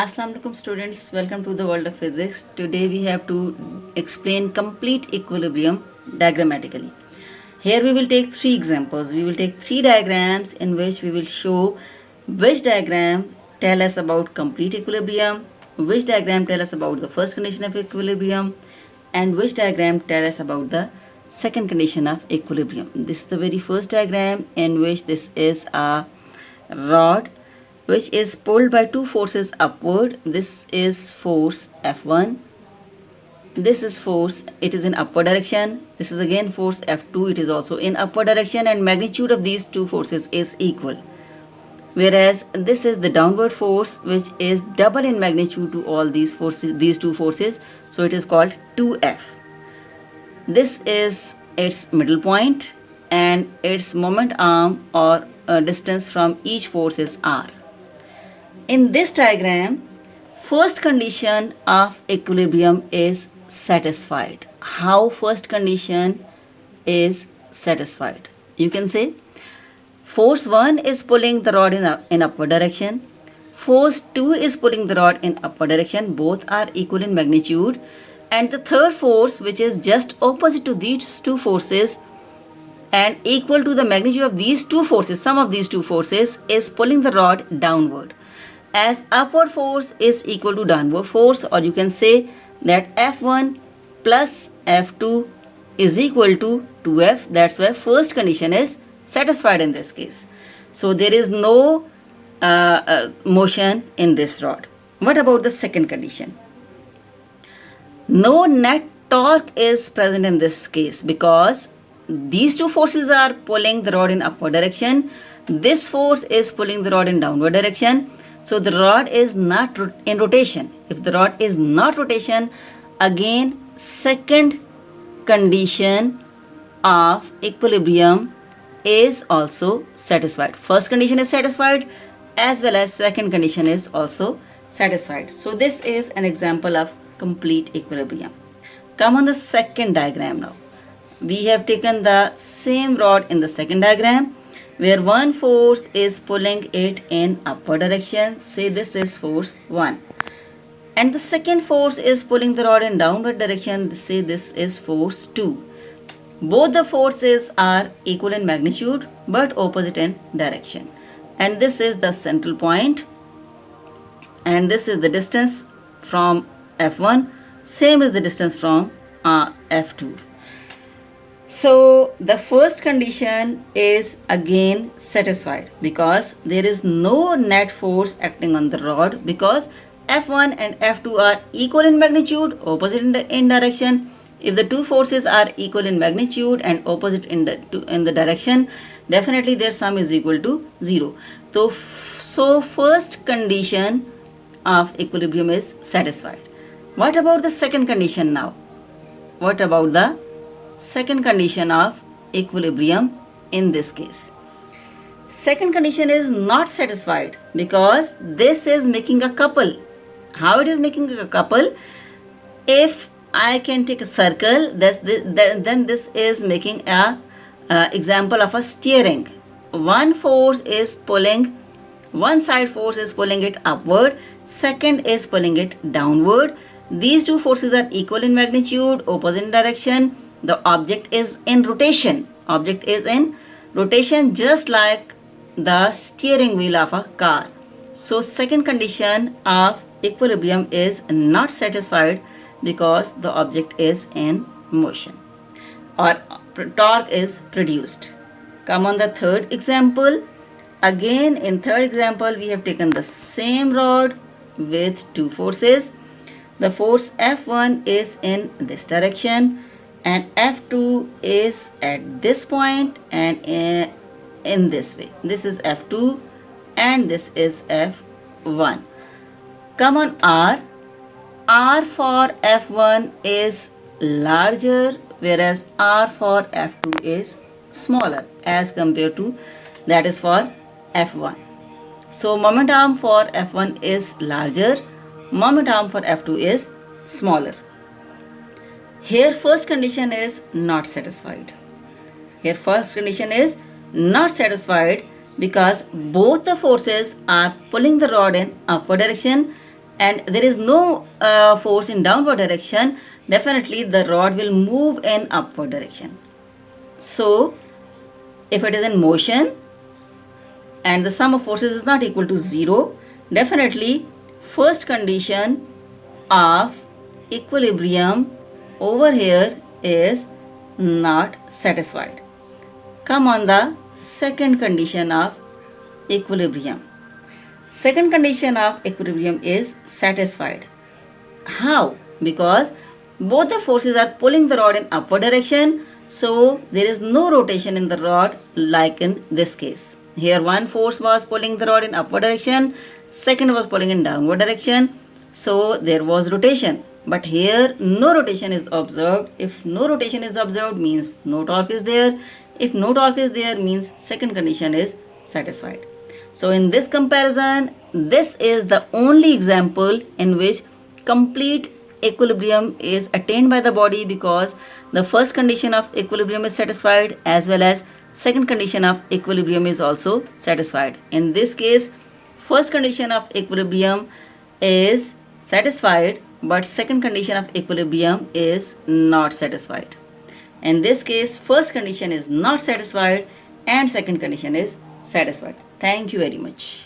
Assalamu alaikum students, welcome to the world of physics. Today we have to explain complete equilibrium diagrammatically. Here we will take three examples. We will take three diagrams in which we will show which diagram tell us about complete equilibrium, which diagram tell us about the first condition of equilibrium, and which diagram tell us about the second condition of equilibrium. This is the very first diagram in which this is a rod which is pulled by two forces upward. This is force F1. This is force, it is in upward direction. This is again force F2, it is also in upward direction, and magnitude of these two forces is equal. Whereas this is the downward force which is double in magnitude to all these forces, these two forces. So it is called 2F. This is its middle point and its moment arm or distance from each force is R. In this diagram, first condition of equilibrium is satisfied. How first condition is satisfied? You can say force 1 is pulling the rod in upward direction. Force 2 is pulling the rod in upward direction. Both are equal in magnitude. And the third force, which is just opposite to these two forces and equal to the magnitude of these two forces, sum of these two forces, is pulling the rod downward. As upward force is equal to downward force, or you can say that F1 plus F2 is equal to 2F. That's why first condition is satisfied in this case. So there is no motion in this rod. What about the second condition? No net torque is present in this case because these two forces are pulling the rod in upward direction. This force is pulling the rod in downward direction. So the rod is not in rotation. If the rod is not rotation, again second condition of equilibrium is also satisfied. First condition is satisfied as well as second condition is also satisfied. So this is an example of complete equilibrium. Come on the second diagram now. We have taken the same rod in the second diagram, where one force is pulling it in upward direction. Say this is force 1. And the second force is pulling the rod in downward direction. Say this is force 2. Both the forces are equal in magnitude but opposite in direction. And this is the central point. And this is the distance from F1. Same is the distance from F2. So the first condition is again satisfied because there is no net force acting on the rod because F1 and F2 are equal in magnitude, opposite in direction. If the two forces are equal in magnitude and opposite in the direction, definitely their sum is equal to 0. So first condition of equilibrium is satisfied. What about the second condition now? What about the second condition of equilibrium in this case? Second condition is not satisfied because this is making a couple. How it is making a couple? If I can take a circle, then this is making a example of a steering. One force is pulling, one side force is pulling it upward, second is pulling it downward. These two forces are equal in magnitude, opposite in direction. The object is in rotation. Object is in rotation just like the steering wheel of a car. So second condition of equilibrium is not satisfied because the object is in motion or torque is produced. Come on the third example. Again in third example we have taken the same rod with two forces. The force F1 is in this direction and F2 is at this point and in this way. This is F2 and this is F1. Come on R. R for F1 is larger whereas R for F2 is smaller as compared to that is for F1. So moment arm for F1 is larger, moment arm for F2 is smaller. Here first condition is not satisfied. Here first condition is not satisfied because both the forces are pulling the rod in upward direction and there is no force in downward direction, definitely the rod will move in upward direction. So if it is in motion and the sum of forces is not equal to 0, definitely first condition of equilibrium over here is not satisfied. Come on the second condition of equilibrium. Second condition of equilibrium is satisfied. How? Because both the forces are pulling the rod in upward direction, so there is no rotation in the rod like in this case. Here one force was pulling the rod in upward direction, second was pulling in downward direction, so there was rotation. But here no rotation is observed. If no rotation is observed means no torque is there. If no torque is there means second condition is satisfied. So in this comparison, this is the only example in which complete equilibrium is attained by the body, because the first condition of equilibrium is satisfied as well as second condition of equilibrium is also satisfied. In this case, first condition of equilibrium is satisfied, but second condition of equilibrium is not satisfied. In this case, first condition is not satisfied and second condition is satisfied. Thank you very much.